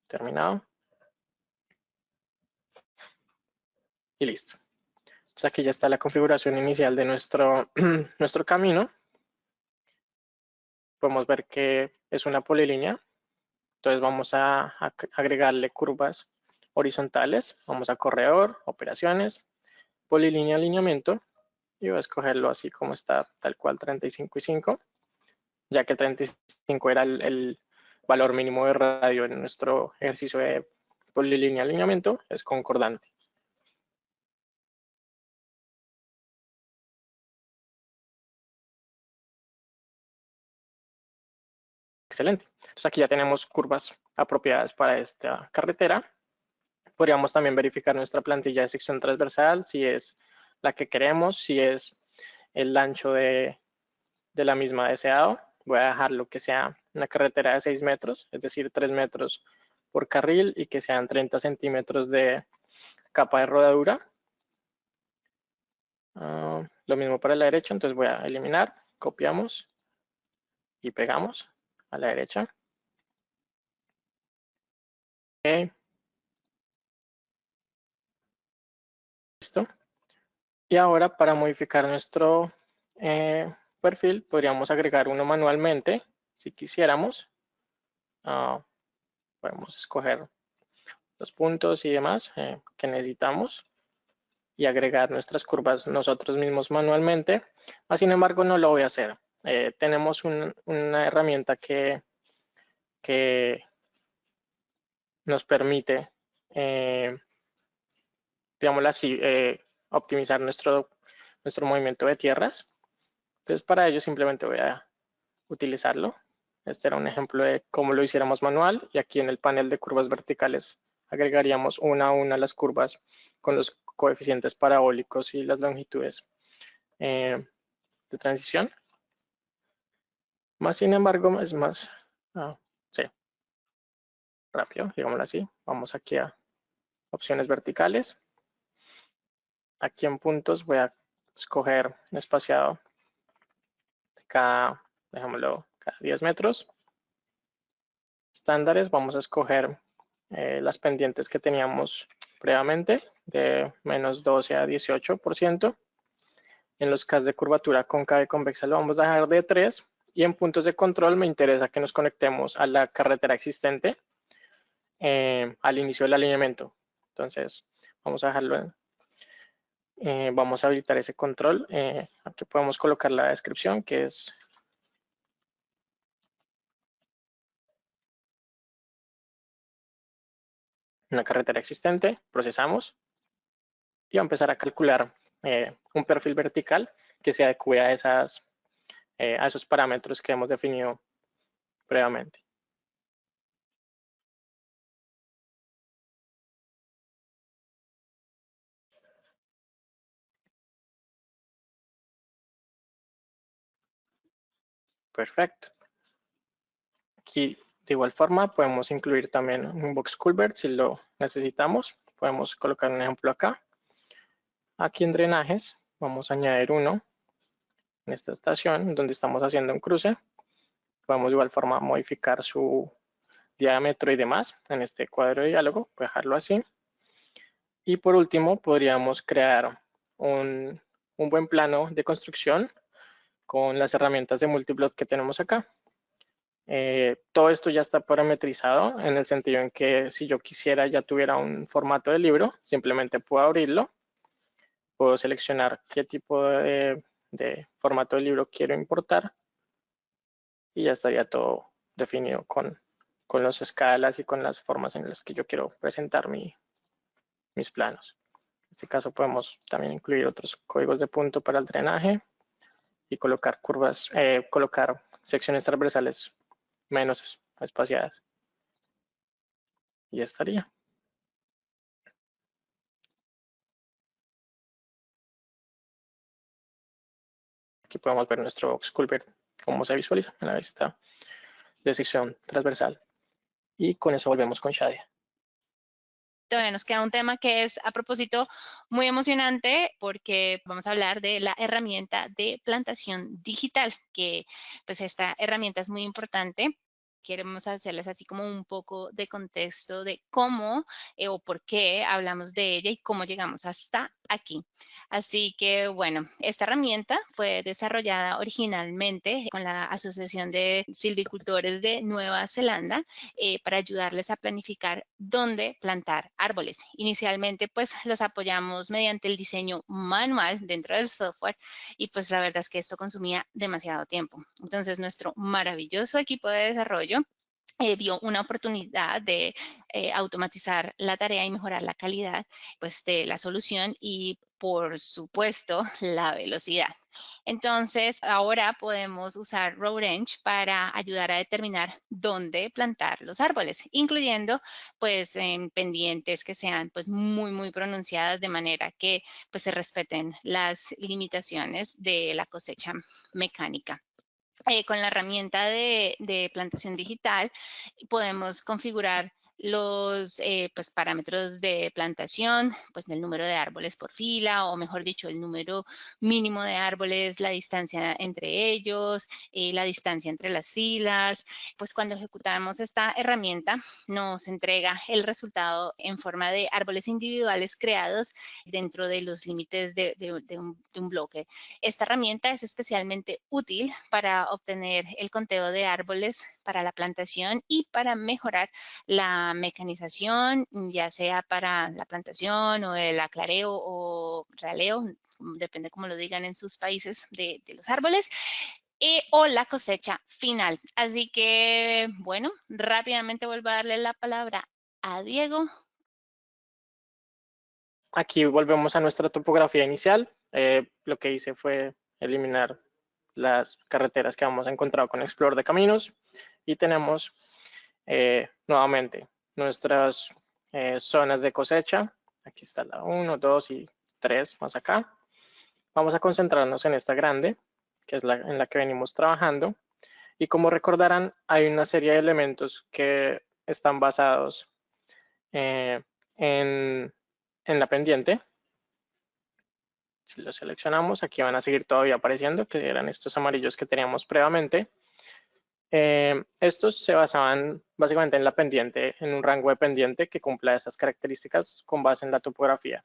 Terminado. Y listo. Entonces aquí ya está la configuración inicial de nuestro camino. Podemos ver que es una polilínea. Entonces vamos a agregarle curvas horizontales. Vamos a corredor, operaciones, polilínea, alineamiento. Y voy a escogerlo así como está, tal cual 35,5, ya que 35 era el valor mínimo de radio en nuestro ejercicio de polilínea, alineamiento, es concordante. Excelente. Entonces aquí ya tenemos curvas apropiadas para esta carretera. Podríamos también verificar nuestra plantilla de sección transversal, si es la que queremos, si es el ancho de la misma deseado. Voy a dejarlo que sea una carretera de 6 metros, es decir, 3 metros por carril y que sean 30 centímetros de capa de rodadura. Lo mismo para la derecha, entonces voy a eliminar, copiamos y pegamos a la derecha. Okay. Listo. Y ahora para modificar nuestro perfil podríamos agregar uno manualmente si quisiéramos. Podemos escoger los puntos y demás que necesitamos y agregar nuestras curvas nosotros mismos manualmente. Sin embargo, no lo voy a hacer. Tenemos una herramienta que nos permite, digámoslo así, optimizar nuestro movimiento de tierras. Entonces, para ello simplemente voy a utilizarlo. Este era un ejemplo de cómo lo hiciéramos manual y aquí en el panel de curvas verticales agregaríamos una a una las curvas con los coeficientes parabólicos y las longitudes de transición. Sin embargo, es más sí, rápido, digámoslo así. Vamos aquí a opciones verticales. Aquí en puntos voy a escoger un espaciado de cada, dejémoslo, cada 10 metros. Estándares, vamos a escoger las pendientes que teníamos previamente de menos 12 a 18%. En los casos de curvatura cóncava y convexa lo vamos a dejar de 3. Y en puntos de control me interesa que nos conectemos a la carretera existente al inicio del alineamiento. Entonces, vamos a dejarlo vamos a habilitar ese control. Aquí podemos colocar la descripción que es una carretera existente. Procesamos y va a empezar a calcular un perfil vertical que se adecue a esos parámetros que hemos definido previamente. Perfecto. Aquí de igual forma podemos incluir también un box culvert si lo necesitamos. Podemos colocar un ejemplo acá. Aquí en drenajes vamos a añadir uno en esta estación donde estamos haciendo un cruce. Podemos de igual forma modificar su diámetro y demás en este cuadro de diálogo. Voy a dejarlo así. Y por último podríamos crear un buen plano de construcción con las herramientas de multiplot que tenemos acá. Todo esto ya está parametrizado en el sentido en que si yo quisiera ya tuviera un formato de libro, simplemente puedo abrirlo, puedo seleccionar qué tipo de formato de libro quiero importar y ya estaría todo definido con las escalas y con las formas en las que yo quiero presentar mis planos. En este caso podemos también incluir otros códigos de punto para el drenaje y colocar curvas, colocar secciones transversales menos espaciadas. Y ya estaría. Aquí podemos ver nuestro box culvert, cómo se visualiza en la vista de sección transversal. Y con eso volvemos con Shadia. Todavía nos queda un tema que es, a propósito, muy emocionante porque vamos a hablar de la herramienta de plantación digital, que pues esta herramienta es muy importante. Queremos hacerles así como un poco de contexto de cómo o por qué hablamos de ella y cómo llegamos hasta aquí. Así que, bueno, esta herramienta fue desarrollada originalmente con la Asociación de Silvicultores de Nueva Zelanda para ayudarles a planificar dónde plantar árboles. Inicialmente, pues los apoyamos mediante el diseño manual dentro del software y pues la verdad es que esto consumía demasiado tiempo. Entonces, nuestro maravilloso equipo de desarrollo vio una oportunidad de automatizar la tarea y mejorar la calidad pues, de la solución y, por supuesto, la velocidad. Entonces, ahora podemos usar RoadEng para ayudar a determinar dónde plantar los árboles, incluyendo pues en pendientes que sean pues muy pronunciadas de manera que pues se respeten las limitaciones de la cosecha mecánica. Con la herramienta de plantación digital podemos configurar los pues, parámetros de plantación, pues del número de árboles por fila, o mejor dicho, el número mínimo de árboles, la distancia entre ellos, la distancia entre las filas. Pues cuando ejecutamos esta herramienta nos entrega el resultado en forma de árboles individuales creados dentro de los límites de un bloque. Esta herramienta es especialmente útil para obtener el conteo de árboles para la plantación y para mejorar la mecanización, ya sea para la plantación o el aclareo o raleo, depende cómo lo digan en sus países, de los árboles, o la cosecha final. Así que, bueno, rápidamente vuelvo a darle la palabra a Diego. Aquí volvemos a nuestra topografía inicial. Lo que hice fue eliminar las carreteras que habíamos encontrado con Explorer de Caminos y tenemos nuevamente nuestras zonas de cosecha. Aquí está la 1, 2 y 3 más acá. Vamos a concentrarnos en esta grande, que es en la que venimos trabajando. Y como recordarán, hay una serie de elementos que están basados en la pendiente. Si lo seleccionamos, aquí van a seguir todavía apareciendo, que eran estos amarillos que teníamos previamente. Estos se basaban básicamente en la pendiente, en un rango de pendiente que cumpla esas características con base en la topografía.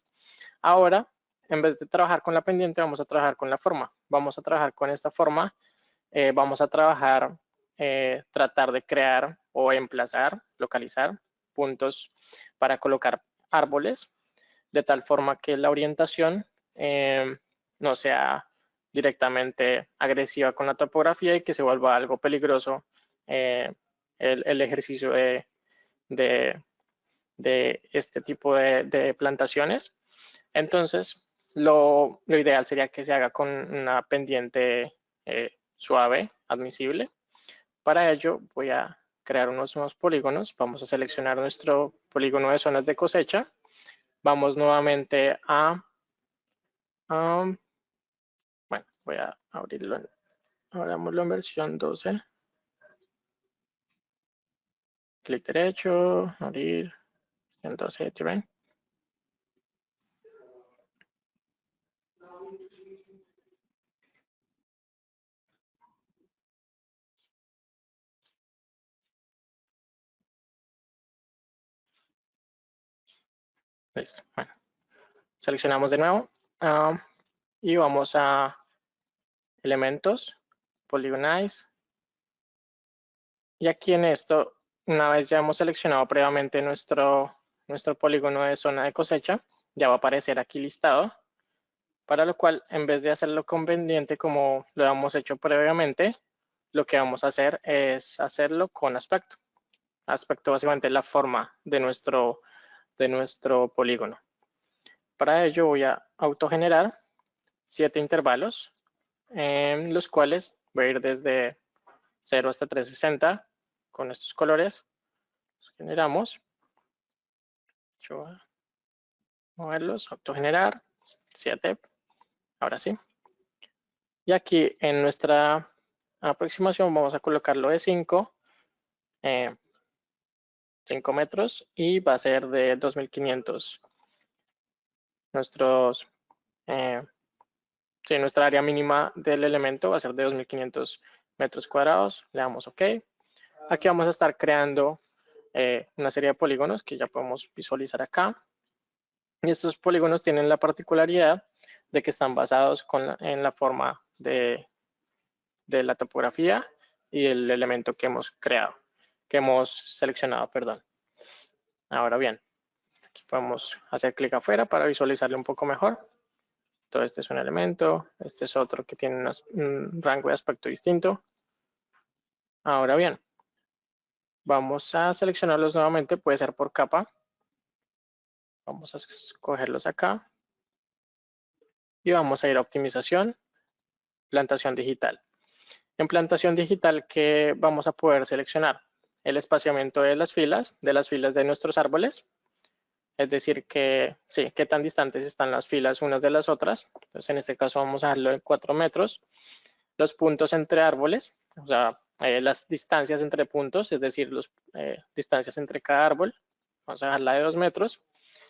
Ahora, en vez de trabajar con la pendiente, vamos a trabajar con la forma. Vamos a trabajar con esta forma. Vamos a trabajar, tratar de crear o emplazar, localizar puntos para colocar árboles, de tal forma que la orientación no sea directamente agresiva con la topografía y que se vuelva algo peligroso el ejercicio de este tipo de plantaciones. Entonces, lo ideal sería que se haga con una pendiente suave, admisible. Para ello voy a crear unos nuevos polígonos. Vamos a seleccionar nuestro polígono de zonas de cosecha. Vamos nuevamente bueno, voy a abrirlo, abrámoslo en versión 12. Clic derecho, abrir, versión 12 de Terrain. Listo, bueno. Seleccionamos de nuevo y vamos a elementos, polygonize. Y aquí en esto, una vez ya hemos seleccionado previamente nuestro polígono de zona de cosecha, ya va a aparecer aquí listado, para lo cual en vez de hacerlo conveniente como lo hemos hecho previamente, lo que vamos a hacer es hacerlo con aspecto. Aspecto básicamente la forma de nuestro polígono. Para ello voy a autogenerar 7 intervalos, en los cuales voy a ir desde 0 hasta 360 con estos colores. Los generamos. Yo voy a moverlos, autogenerar 7. Ahora sí. Y aquí en nuestra aproximación vamos a colocarlo de 5 metros y va a ser de 2500 nuestra área mínima del elemento va a ser de 2500 metros cuadrados. Le damos OK. Aquí vamos a estar creando una serie de polígonos que ya podemos visualizar acá. Y estos polígonos tienen la particularidad de que están basados en la forma de la topografía y el elemento que hemos creado, que hemos seleccionado, perdón. Ahora bien, aquí podemos hacer clic afuera para visualizarlo un poco mejor. Todo este es un elemento, este es otro que tiene un rango de aspecto distinto. Ahora bien, vamos a seleccionarlos nuevamente, puede ser por capa. Vamos a escogerlos acá. Y vamos a ir a optimización, plantación digital. En plantación digital, ¿qué vamos a poder seleccionar? El espaciamiento de las filas de nuestros árboles. Es decir, que sí, qué tan distantes están las filas unas de las otras. Entonces, en este caso vamos a dejarlo en 4 metros. Los puntos entre árboles, o sea, las distancias entre puntos, es decir, las distancias entre cada árbol. Vamos a dejarla de 2 metros.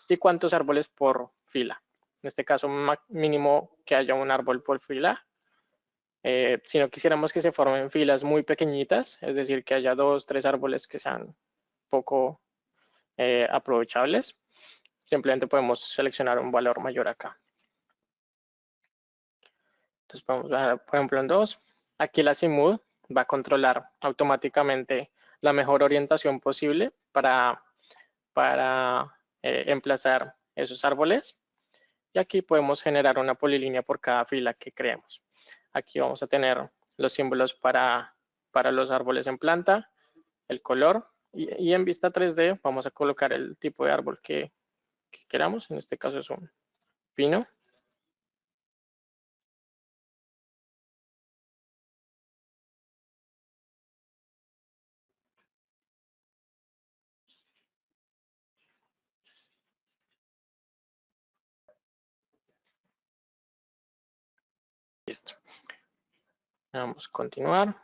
¿Y cuántos árboles por fila? En este caso, mínimo que haya un árbol por fila. Si no quisiéramos que se formen filas muy pequeñitas, es decir, que haya 2, 3 árboles que sean poco aprovechables, simplemente podemos seleccionar un valor mayor acá. Entonces vamos a ver, por ejemplo, en 2. Aquí la Simud va a controlar automáticamente la mejor orientación posible para emplazar esos árboles. Y aquí podemos generar una polilínea por cada fila que creemos. Aquí vamos a tener los símbolos para los árboles en planta, el color y en vista 3D vamos a colocar el tipo de árbol que queramos. En este caso es un pino. Listo. Vamos a continuar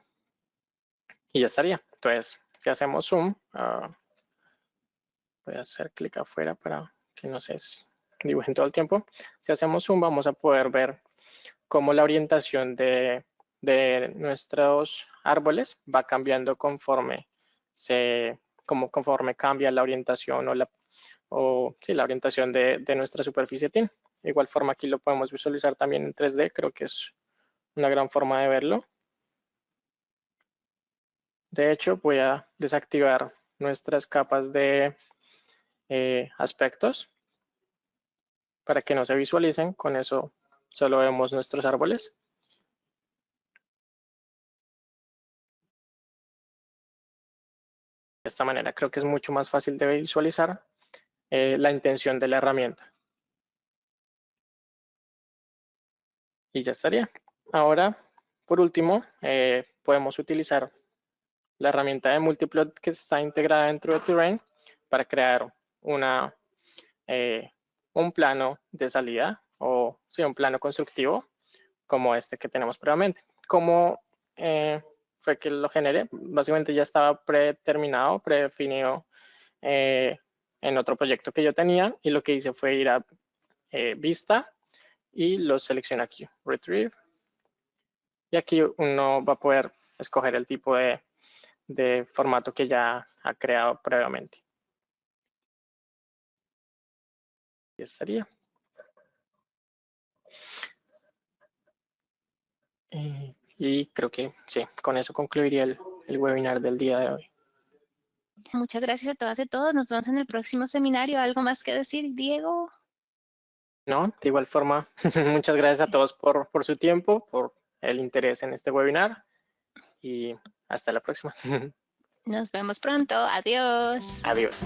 y ya estaría. Entonces, si hacemos zoom, voy a hacer clic afuera para que no se dibujen todo el tiempo. Si hacemos zoom, vamos a poder ver cómo la orientación de nuestros árboles va cambiando conforme cambia la orientación la orientación de nuestra superficie TIN. De igual forma aquí lo podemos visualizar también en 3D, creo que es una gran forma de verlo. De hecho, voy a desactivar nuestras capas de aspectos para que no se visualicen. Con eso solo vemos nuestros árboles. De esta manera creo que es mucho más fácil de visualizar la intención de la herramienta. Y ya estaría. Ahora, por último, podemos utilizar la herramienta de Multiplot que está integrada dentro de Terrain para crear un plano de salida o un plano constructivo como este que tenemos previamente. ¿Cómo fue que lo generé? Básicamente ya estaba predeterminado, predefinido en otro proyecto que yo tenía y lo que hice fue ir a vista y lo selecciono aquí, retrieve. Y aquí uno va a poder escoger el tipo de formato que ya ha creado previamente. Y estaría. Y creo que sí, con eso concluiría el webinar del día de hoy. Muchas gracias a todas y todos. Nos vemos en el próximo seminario. ¿Algo más que decir, Diego? No, de igual forma, muchas gracias a todos por su tiempo, por el interés en este webinar y hasta la próxima. Nos vemos pronto. Adiós. Adiós.